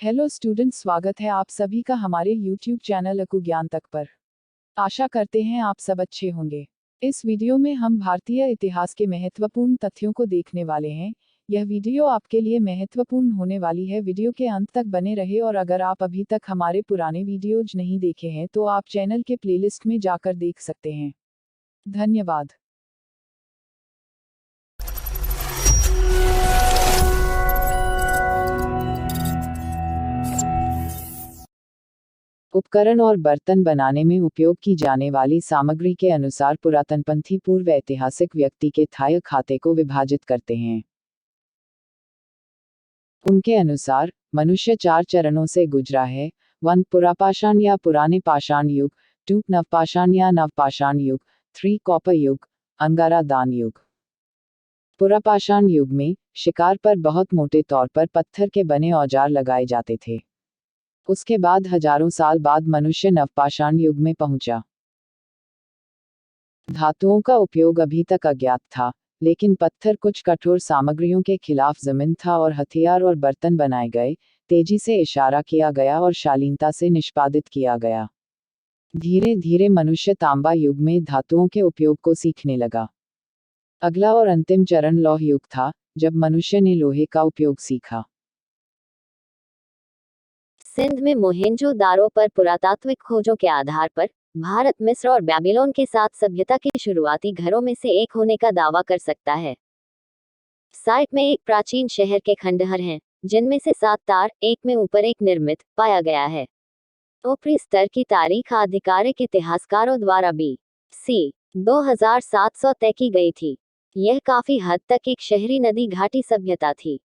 Hello student, स्वागत है आप सभी का हमारे यूट्यूब चैनल अकु ज्ञान तक पर। आशा करते हैं आप सब अच्छे होंगे। इस वीडियो में हम भारतीय इतिहास के महत्वपूर्ण तथ्यों को देखने वाले हैं। यह वीडियो आपके लिए महत्वपूर्ण होने वाली है। वीडियो के अंत तक बने रहे और अगर आप अभी तक हमारे पुराने वीडियोज नहीं देखे हैं तो आप चैनल के प्लेलिस्ट में जाकर देख सकते हैं। धन्यवाद। उपकरण और बर्तन बनाने में उपयोग की जाने वाली सामग्री के अनुसार पुरातनपंथी पूर्व ऐतिहासिक व्यक्ति के थाय खाते को विभाजित करते हैं। उनके अनुसार मनुष्य 4 चरणों से गुजरा है। 1 पुरापाषाण या पुराने पाषाण युग, 2 नवपाषाण या नवपाषाण युग, 3 कॉपर युग, अंगारा दान युग। पुरापाषाण युग में शिकार पर बहुत मोटे तौर पर पत्थर के बने औजार लगाए जाते थे। उसके बाद हजारों साल बाद मनुष्य नवपाषाण युग में पहुंचा। धातुओं का उपयोग अभी तक अज्ञात था, लेकिन पत्थर कुछ कठोर सामग्रियों के खिलाफ जमीन था और हथियार और बर्तन बनाए गए। तेजी से इशारा किया गया और शालीनता से निष्पादित किया गया। धीरे धीरे मनुष्य तांबा युग में धातुओं के उपयोग को सीखने लगा। अगला और अंतिम चरण लौह युग था, जब मनुष्य ने लोहे का उपयोग सीखा। सिंध में मोहेंजो-दारो पर पुरातात्विक खोजों के आधार पर भारत मिस्र और बेबीलोन के साथ सभ्यता के शुरुआती घरों में से एक होने का दावा कर सकता है। साइट में एक प्राचीन शहर के खंडहर हैं, जिनमें से 7 तार एक में ऊपर एक निर्मित पाया गया है। ऊपरी स्तर की तारीख आधिकारिक इतिहासकारों द्वारा BC 2700 तय की गई थी। यह काफी हद तक एक शहरी नदी घाटी सभ्यता थी।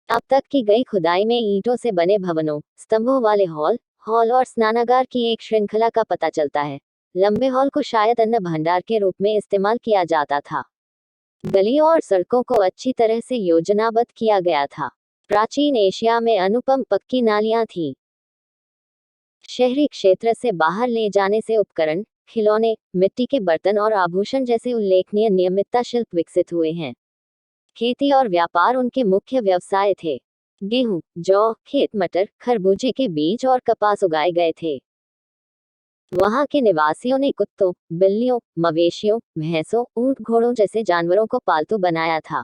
अब तक की गई खुदाई में ईंटों से बने भवनों, स्तंभों वाले हॉल और स्नानागार की एक श्रृंखला का पता चलता है। लंबे हॉल को शायद अन्न भंडार के रूप में इस्तेमाल किया जाता था। गलियों और सड़कों को अच्छी तरह से योजनाबद्ध किया गया था। प्राचीन एशिया में अनुपम पक्की नालियां थीं। शहरी क्षेत्र से बाहर ले जाने से उपकरण, खिलौने, मिट्टी के बर्तन और आभूषण जैसे उल्लेखनीय नियमितता शिल्प विकसित हुए हैं। खेती और व्यापार उनके मुख्य व्यवसाय थे। गेहूं, जौ, खेत मटर, खरबूजे के बीज और कपास उगाए गए थे। वहां के निवासियों ने कुत्तों, बिल्लियों, मवेशियों, भैंसों, ऊंट, घोड़ों जैसे जानवरों को पालतू बनाया था।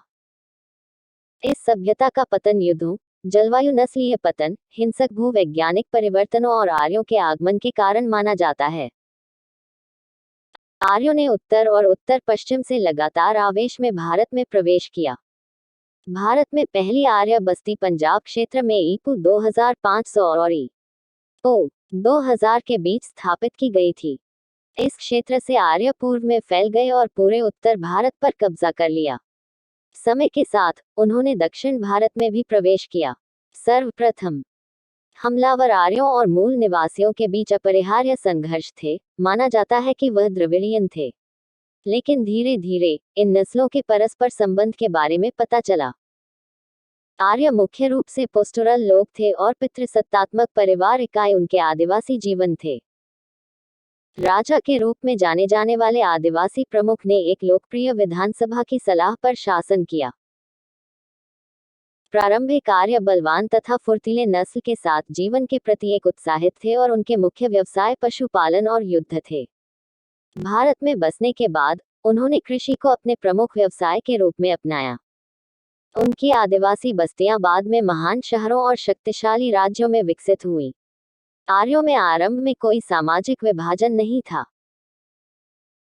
इस सभ्यता का पतन युद्धों, जलवायु नस्लीय पतन, हिंसक भूवैज्ञानिक परिवर्तनों और आर्यों के आगमन के कारण माना जाता है। आर्यों ने उत्तर और उत्तर पश्चिम से लगातार आवेश में भारत में प्रवेश किया। भारत में पहली आर्य बस्ती पंजाब क्षेत्र में ईपू 2500 और ईपू 2000 के बीच स्थापित की गई थी। इस क्षेत्र से आर्य पूर्व में फैल गए और पूरे उत्तर भारत पर कब्जा कर लिया। समय के साथ उन्होंने दक्षिण भारत में भी प्रवेश किया। सर्वप्रथम हमलावर आर्यों और मूल निवासियों के बीच अपरिहार्य संघर्ष थे। माना जाता है कि वह द्रविड़ियन थे, लेकिन धीरे धीरे इन नस्लों के परस्पर संबंध के बारे में पता चला। आर्य मुख्य रूप से पोस्टुरल लोग थे और पितृसत्तात्मक परिवार इकाई उनके आदिवासी जीवन थे। राजा के रूप में जाने जाने वाले आदिवासी प्रमुख ने एक लोकप्रिय विधानसभा की सलाह पर शासन किया। प्रारंभिक आर्य बलवान तथा फुर्तीले नस्ल के साथ जीवन के प्रति एक उत्साहित थे और उनके मुख्य व्यवसाय पशुपालन और युद्ध थे। भारत में बसने के बाद उन्होंने कृषि को अपने प्रमुख व्यवसाय के रूप में अपनाया। उनकी आदिवासी बस्तियां बाद में महान शहरों और शक्तिशाली राज्यों में विकसित हुईं। आर्यों में आरंभ में कोई सामाजिक विभाजन नहीं था।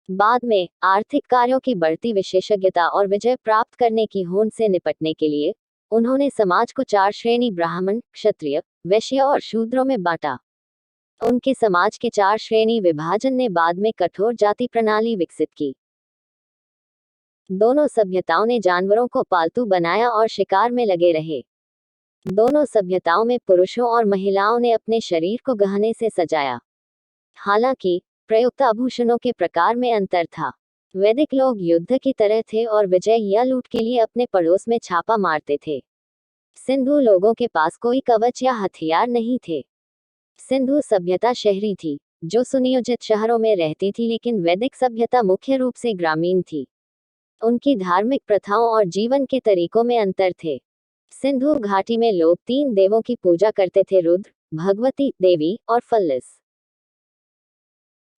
बाद में आर्थिक कार्यों की बढ़ती विशेषज्ञता और विजय प्राप्त करने की होड़ से निपटने के लिए उन्होंने समाज को 4 श्रेणी ब्राह्मण, क्षत्रिय, वैश्य और शूद्रों में बांटा। उनके समाज के 4 श्रेणी विभाजन ने बाद में कठोर जाति प्रणाली विकसित की। दोनों सभ्यताओं ने जानवरों को पालतू बनाया और शिकार में लगे रहे। दोनों सभ्यताओं में पुरुषों और महिलाओं ने अपने शरीर को गहने से सजाया। हालांकि प्रयुक्त आभूषणों के प्रकार में अंतर था। वैदिक लोग युद्ध की तरह थे और विजय या लूट के लिए अपने पड़ोस में छापा मारते थे। सिंधु लोगों के पास कोई कवच या हथियार नहीं थे। सिंधु सभ्यता शहरी थी, जो सुनियोजित शहरों में रहती थी, लेकिन वैदिक सभ्यता मुख्य रूप से ग्रामीण थी। उनकी धार्मिक प्रथाओं और जीवन के तरीकों में अंतर थे। सिंधु घाटी में लोग 3 देवों की पूजा करते थे, रुद्र, भगवती देवी और फल्लिस।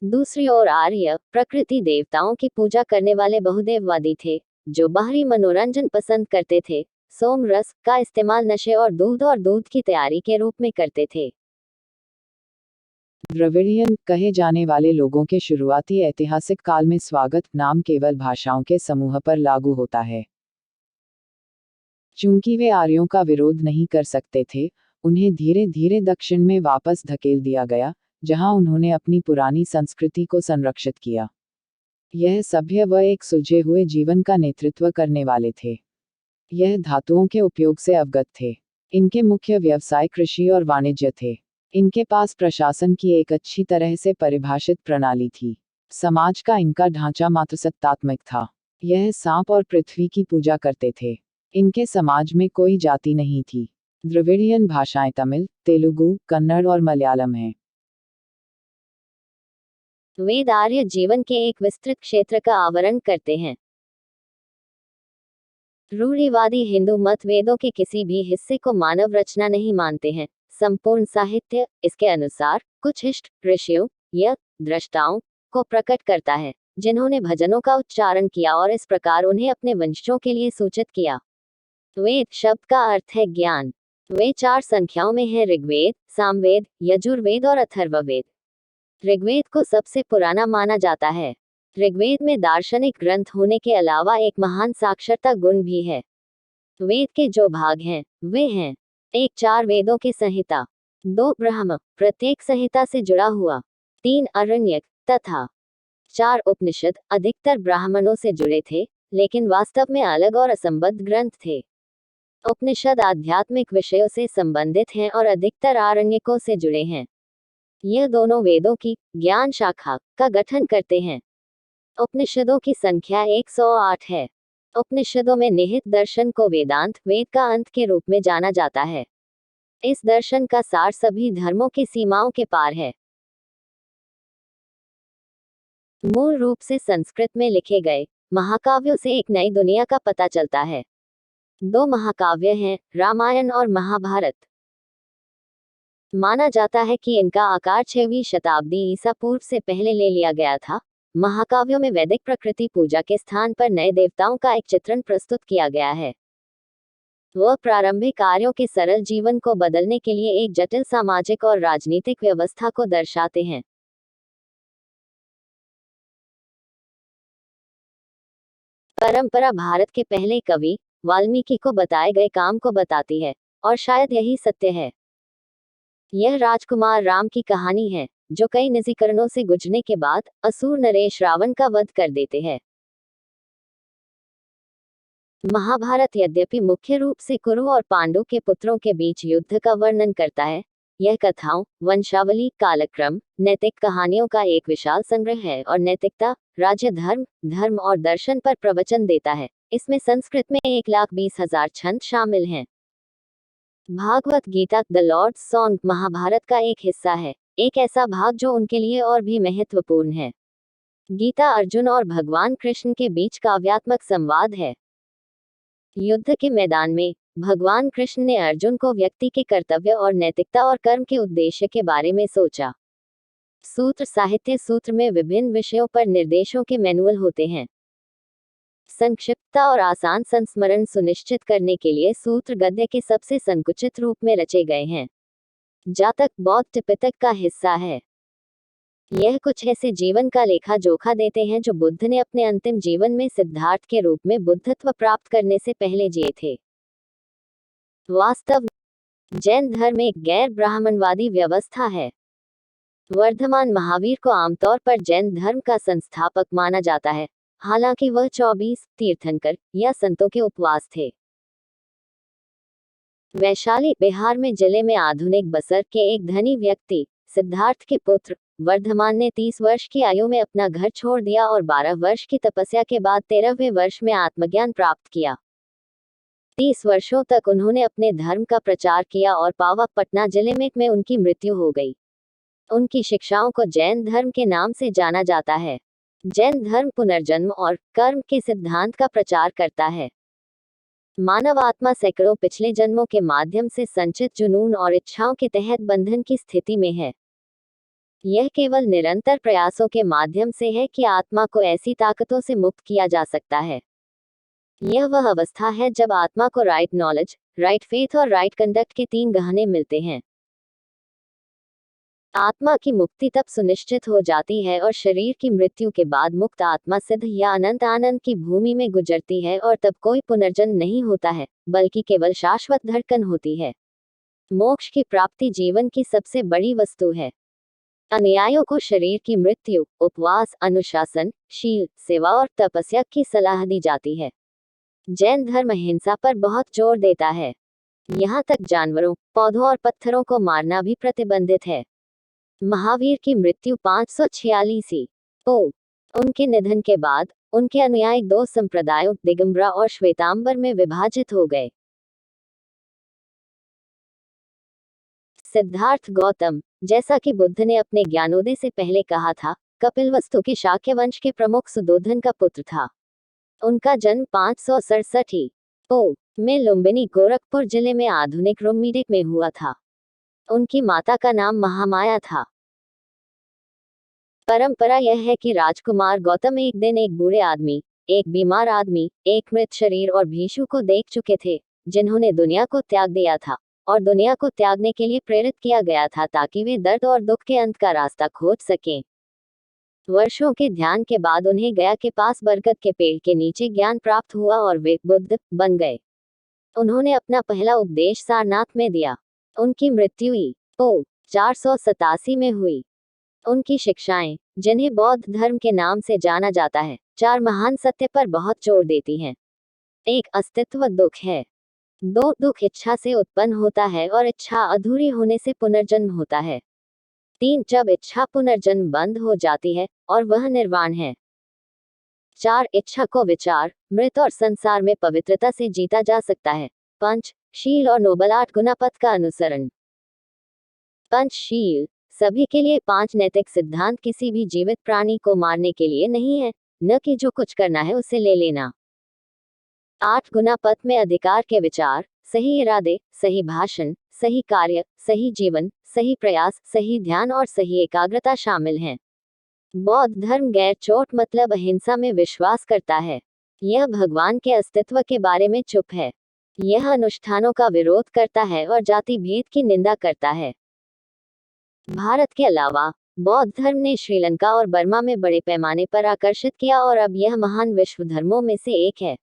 दूसरी ओर आर्य प्रकृति देवताओं की पूजा करने वाले बहुदेववादी थे, जो बाहरी मनोरंजन पसंद करते थे। सोम रस का इस्तेमाल नशे और दूध की तैयारी के रूप में करते थे। द्रविड़ियन कहे जाने वाले लोगों के शुरुआती ऐतिहासिक काल में स्वागत नाम केवल भाषाओं के समूह पर लागू होता है। चूंकि वे आर्यों का विरोध नहीं कर सकते थे, उन्हें धीरे धीरे दक्षिण में वापस धकेल दिया गया, जहां उन्होंने अपनी पुरानी संस्कृति को संरक्षित किया। यह सभ्य व एक सुलझे हुए जीवन का नेतृत्व करने वाले थे। यह धातुओं के उपयोग से अवगत थे। इनके मुख्य व्यवसाय कृषि और वाणिज्य थे। इनके पास प्रशासन की एक अच्छी तरह से परिभाषित प्रणाली थी। समाज का इनका ढांचा मातृसत्तात्मक था। यह सांप और पृथ्वी की पूजा करते थे। इनके समाज में कोई जाति नहीं थी। द्रविड़ियन भाषाएं तमिल, तेलुगु, कन्नड़ और मलयालम हैं। वेद आर्य जीवन के एक विस्तृत क्षेत्र का आवरण करते हैं। रूढ़िवादी हिंदू मत वेदों के किसी भी हिस्से को मानव रचना नहीं मानते हैं। संपूर्ण साहित्य, इसके अनुसार, कुछ इष्ट ऋषियों या दृष्टाओं को प्रकट करता है, जिन्होंने भजनों का उच्चारण किया और इस प्रकार उन्हें अपने वंशजों के लिए सूचित किया। वेद शब्द का अर्थ है ज्ञान। वे 4 संख्याओं में है: ऋग्वेद, सामवेद, यजुर्वेद और अथर्ववेद। ऋग्वेद को सबसे पुराना माना जाता है। ऋग्वेद में दार्शनिक ग्रंथ होने के अलावा एक महान साक्षरता गुण भी है। वेद के जो भाग हैं, वे हैं: 1 4 वेदों की संहिता, 2 ब्रह्म, प्रत्येक संहिता से जुड़ा हुआ, 3 अरण्यक तथा 4 उपनिषद, अधिकतर ब्राह्मणों से जुड़े थे, लेकिन वास्तव में अलग और असंबद्ध ग्रंथ थे। उपनिषद आध्यात्मिक विषयों से संबंधित हैं और अधिकतर आरण्यकों से जुड़े हैं। यह दोनों वेदों की ज्ञान शाखा का गठन करते हैं। उपनिषदों की संख्या 108 है। उपनिषदों में निहित दर्शन को वेदांत, वेद का अंत के रूप में जाना जाता है। इस दर्शन का सार सभी धर्मों की सीमाओं के पार है। मूल रूप से संस्कृत में लिखे गए महाकाव्यों से एक नई दुनिया का पता चलता है। 2 महाकाव्य हैं, रामायण और महाभारत। माना जाता है कि इनका आकार 6वीं शताब्दी ईसा पूर्व से पहले ले लिया गया था। महाकाव्यों में वैदिक प्रकृति पूजा के स्थान पर नए देवताओं का एक चित्रण प्रस्तुत किया गया है। वह प्रारंभिक कार्यों के सरल जीवन को बदलने के लिए एक जटिल सामाजिक और राजनीतिक व्यवस्था को दर्शाते हैं। परंपरा भारत के पहले कवि वाल्मीकि को बताए गए काम को बताती है, और शायद यही सत्य है। यह राजकुमार राम की कहानी है, जो कई निजीकरणों से गुजरने के बाद असुर नरेश रावण का वध कर देते हैं। महाभारत यद्यपि मुख्य रूप से कुरु और पांडु के पुत्रों के बीच युद्ध का वर्णन करता है, यह कथाओं, वंशावली, कालक्रम, नैतिक कहानियों का एक विशाल संग्रह है और नैतिकता, राज्य धर्म, धर्म और दर्शन पर प्रवचन देता है। इसमें संस्कृत में 1,20,000 छंद शामिल हैं। Bhagavad Gita, the lord's song, Mahabharata का एक हिस्सा है, एक ऐसा भाग जो उनके लिए और भी महत्वपूर्ण है। गीता अर्जुन और भगवान कृष्ण के बीच काव्यात्मक संवाद है। युद्ध के मैदान में भगवान कृष्ण ने अर्जुन को व्यक्ति के कर्तव्य और नैतिकता और कर्म के उद्देश्य के बारे में सोचा। सूत्र साहित्य सूत्र में विभिन्न विषयों पर निर्देशों के मैनुअल होते हैं। संक्षिप्तता और आसान संस्मरण सुनिश्चित करने के लिए सूत्र गद्य के सबसे संकुचित रूप में रचे गए हैं। जातक बौद्ध त्रिपिटक का हिस्सा है। यह कुछ ऐसे जीवन का लेखा जोखा देते हैं जो बुद्ध ने अपने अंतिम जीवन में सिद्धार्थ के रूप में बुद्धत्व प्राप्त करने से पहले जिए थे। वास्तव में जैन धर्म एक गैर ब्राह्मणवादी व्यवस्था है। वर्धमान महावीर को आमतौर पर जैन धर्म का संस्थापक माना जाता है, हालांकि वह 24 तीर्थंकर या संतों के उपवास थे। वैशाली, बिहार में जिले में आधुनिक बसर के एक धनी व्यक्ति सिद्धार्थ के पुत्र वर्धमान ने 30 वर्ष की आयु में अपना घर छोड़ दिया और 12 वर्ष की तपस्या के बाद 13वें वर्ष में आत्मज्ञान प्राप्त किया। 30 वर्षों तक उन्होंने अपने धर्म का प्रचार किया और पावा, पटना जिले में उनकी मृत्यु हो गई। उनकी शिक्षाओं को जैन धर्म के नाम से जाना जाता है। जैन धर्म पुनर्जन्म और कर्म के सिद्धांत का प्रचार करता है। मानव आत्मा सैकड़ों पिछले जन्मों के माध्यम से संचित जुनून और इच्छाओं के तहत बंधन की स्थिति में है। यह केवल निरंतर प्रयासों के माध्यम से है कि आत्मा को ऐसी ताकतों से मुक्त किया जा सकता है। यह वह अवस्था है जब आत्मा को राइट नॉलेज, राइट फेथ और राइट कंडक्ट के 3 गहने मिलते हैं। आत्मा की मुक्ति तब सुनिश्चित हो जाती है और शरीर की मृत्यु के बाद मुक्त आत्मा सिद्ध या अनंत आनंद की भूमि में गुजरती है और तब कोई पुनर्जन्म नहीं होता है, बल्कि केवल शाश्वत धड़कन होती है। मोक्ष की प्राप्ति जीवन की सबसे बड़ी वस्तु है। अनुयायियों को शरीर की मृत्यु, उपवास, अनुशासन, शील, सेवा और तपस्या की सलाह दी जाती है। जैन धर्म अहिंसा पर बहुत जोर देता है। यहाँ तक जानवरों, पौधों और पत्थरों को मारना भी प्रतिबंधित है। महावीर की मृत्यु 546 को उनके निधन के बाद उनके अनुयायी 2 संप्रदायों दिगंबरा और श्वेतांबर में विभाजित हो गए। सिद्धार्थ गौतम, जैसा कि बुद्ध ने अपने ज्ञानोदय से पहले कहा था, कपिलवस्तु के शाक्य वंश के प्रमुख सुदोधन का पुत्र था। उनका जन्म 567 को में लुम्बिनी गोरखपुर जिले में आधुनिक रुम्मीडेक में हुआ था। उनकी माता का नाम महामाया था। परंपरा यह है कि राजकुमार गौतम एक दिन एक बूढ़े आदमी, एक बीमार आदमी, एक मृत शरीर और भीषु को देख चुके थे, जिन्होंने दुनिया को त्याग दिया था और दुनिया को त्यागने के लिए प्रेरित किया गया था ताकि वे दर्द और दुख के अंत का रास्ता खोज सकें। वर्षों के ध्यान के बाद उन्हें गया के पास बरगद के पेड़ के नीचे ज्ञान प्राप्त हुआ और वे बुद्ध बन गए। उन्होंने अपना पहला उपदेश सारनाथ में दिया। उनकी मृत्यु को 487 में हुई। उनकी शिक्षाएं, जिन्हें बौद्ध धर्म के नाम से जाना जाता है, 4 महान सत्य पर बहुत जोर देती हैं। 1. अस्तित्व दुख है। 2. दुख इच्छा से उत्पन्न होता है और इच्छा अधूरी होने से पुनर्जन्म होता है। 3. जब इच्छा पुनर्जन्म बंद हो जाती है और वह निर्वाण है। 4. इच्छा को विचार, मृत और संसार में पवित्रता से जीता जा सकता है। 5. शील और नोबल 8 गुना पथ का अनुसरण। पंचशील सभी के लिए 5 नैतिक सिद्धांत किसी भी जीवित प्राणी को मारने के लिए नहीं है, न कि जो कुछ करना है उसे ले लेना। 8 गुना पथ में अधिकार के विचार, सही इरादे, सही भाषण, सही कार्य, सही जीवन, सही प्रयास, सही ध्यान और सही एकाग्रता शामिल हैं। बौद्ध धर्म गैर चोट मतलब अहिंसा में विश्वास करता है। यह भगवान के अस्तित्व के बारे में चुप है। यह अनुष्ठानों का विरोध करता है और जाति भेद की निंदा करता है। भारत के अलावा बौद्ध धर्म ने श्रीलंका और बर्मा में बड़े पैमाने पर आकर्षित किया और अब यह महान विश्व धर्मों में से एक है।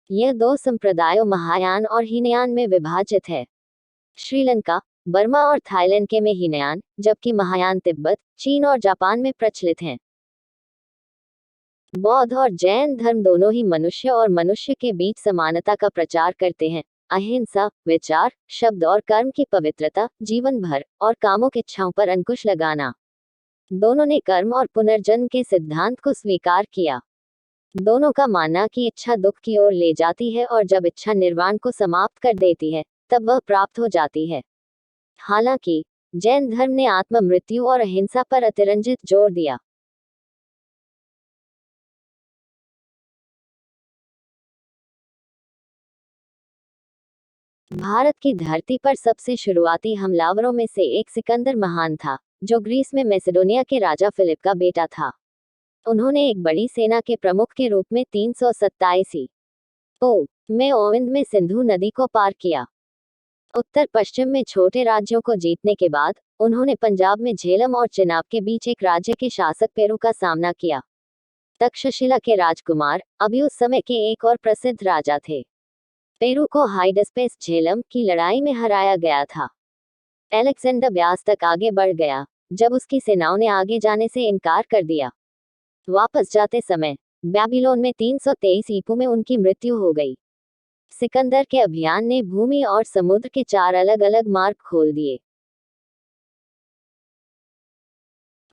यह 2 संप्रदायों महायान और हीनयान में विभाजित है। श्रीलंका, बर्मा और थाईलैंड के में हीनयान, जबकि महायान तिब्बत, चीन और जापान में प्रचलित हैं। बौद्ध और जैन धर्म दोनों ही मनुष्य और मनुष्य के बीच समानता का प्रचार करते हैं। अहिंसा, विचार, शब्द और कर्म की पवित्रता, जीवन भर और कामुक इच्छाओं पर अंकुश लगाना। दोनों ने कर्म और पुनर्जन्म के सिद्धांत को स्वीकार किया। दोनों का मानना कि इच्छा दुख की ओर ले जाती है और जब इच्छा निर्वाण को समाप्त कर देती है, तब वह प्राप्त हो जाती है। हालांकि जैन धर्म ने आत्म मृत्यु और अहिंसा पर अतिरंजित जोर दिया। भारत की धरती पर सबसे शुरुआती हमलावरों में से एक सिकंदर महान था, जो ग्रीस में मैसेडोनिया के राजा फिलिप का बेटा था। उन्होंने एक बड़ी सेना के प्रमुख के रूप में 327 को में ओविंद में सिंधु नदी को पार किया। उत्तर पश्चिम में छोटे राज्यों को जीतने के बाद उन्होंने पंजाब में झेलम और चिनाब के बीच एक राज्य के शासक पेरू का सामना किया। तक्षशिला के राजकुमार अभी उस समय के एक और प्रसिद्ध राजा थे। पेरू को हाइडस्पेस झेलम की लड़ाई में हराया गया था। अलेक्जेंडर ब्यास तक आगे बढ़ गया, जब उसकी सेनाओं ने आगे जाने से इनकार कर दिया। वापस जाते समय बेबीलोन में 323 ईपू में उनकी मृत्यु हो गई। सिकंदर के अभियान ने भूमि और समुद्र के 4 अलग अलग मार्ग खोल दिए।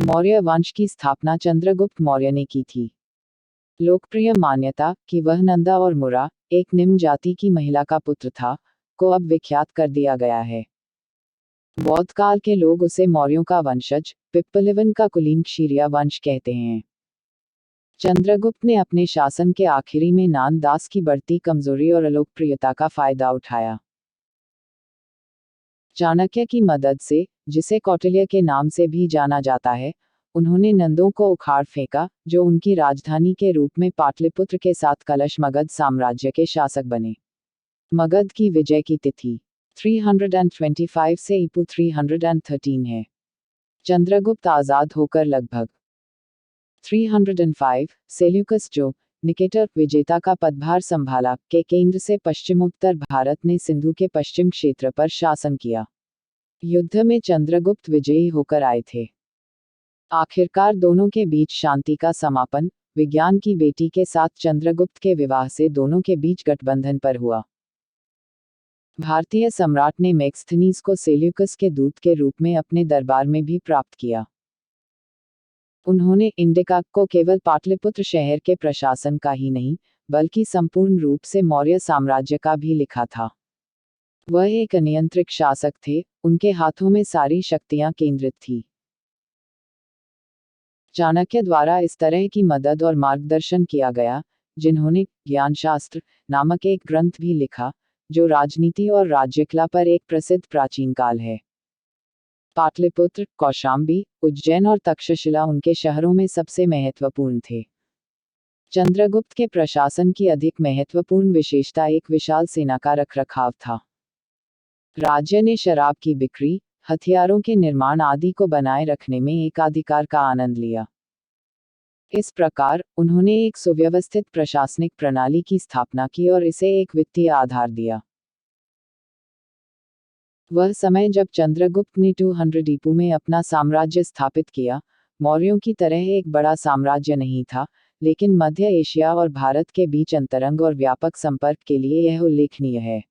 मौर्य वंश की स्थापना चंद्रगुप्त मौर्य ने की थी। लोकप्रिय मान्यता कि वह नंदा और मुरा, एक निम्न जाति की महिला का पुत्र था, को अब विख्यात कर दिया गया है। बौद्ध काल के लोग उसे मौर्यों का वंशज, पिप्पलिवन का कुलीन क्षीरिया वंश कहते हैं। चंद्रगुप्त ने अपने शासन के आखिरी में नान दास की बढ़ती कमजोरी और अलोकप्रियता का फायदा उठाया। चाणक्य की मदद से, जिसे कौटिल्य के नाम से भी जाना जाता है, उन्होंने नंदों को उखाड़ फेंका, जो उनकी राजधानी के रूप में पाटलिपुत्र के साथ कलश मगध साम्राज्य के शासक बने। मगध की विजय की तिथि 325 से ईपू 313 है। चंद्रगुप्त आजाद होकर लगभग 305 सेल्यूकस जो निकेटर विजेता का पदभार संभाला के केंद्र से पश्चिमोत्तर भारत ने सिंधु के पश्चिम क्षेत्र पर शासन किया। युद्ध में चंद्रगुप्त विजयी होकर आए थे। आखिरकार दोनों के बीच शांति का समापन विज्ञान की बेटी के साथ चंद्रगुप्त के विवाह से दोनों के बीच गठबंधन पर हुआ। भारतीय सम्राट ने मेगस्थनीज को सेल्यूकस के दूत के रूप में अपने दरबार में भी प्राप्त किया। उन्होंने इंडिका को केवल पाटलिपुत्र शहर के प्रशासन का ही नहीं, बल्कि संपूर्ण रूप से मौर्य साम्राज्य का भी लिखा था। वह एक अनियंत्रित शासक थे, उनके हाथों में सारी शक्तियां केंद्रित थी। चाणक्य द्वारा इस तरह की मदद और मार्गदर्शन किया गया, जिन्होंने ज्ञानशास्त्र नामक एक ग्रंथ भी लिखा, जो राजनीति और राज्यकला पर एक प्रसिद्ध प्राचीन काल है। पाटलिपुत्र, कौशाम्बी, उज्जैन और तक्षशिला उनके शहरों में सबसे महत्वपूर्ण थे। चंद्रगुप्त के प्रशासन की अधिक महत्वपूर्ण विशेषता एक विशाल सेना का रखरखाव था। राज्य ने शराब की बिक्री, हथियारों के निर्माण आदि को बनाए रखने में एकाधिकार का आनंद लिया। इस प्रकार उन्होंने एक सुव्यवस्थित प्रशासनिक प्रणाली की स्थापना की और इसे एक वित्तीय आधार दिया। वह समय जब चंद्रगुप्त ने 200 ईपू में अपना साम्राज्य स्थापित किया, मौर्यों की तरह एक बड़ा साम्राज्य नहीं था, लेकिन मध्य एशिया और भारत के बीच अंतरंग और व्यापक संपर्क के लिए यह उल्लेखनीय है।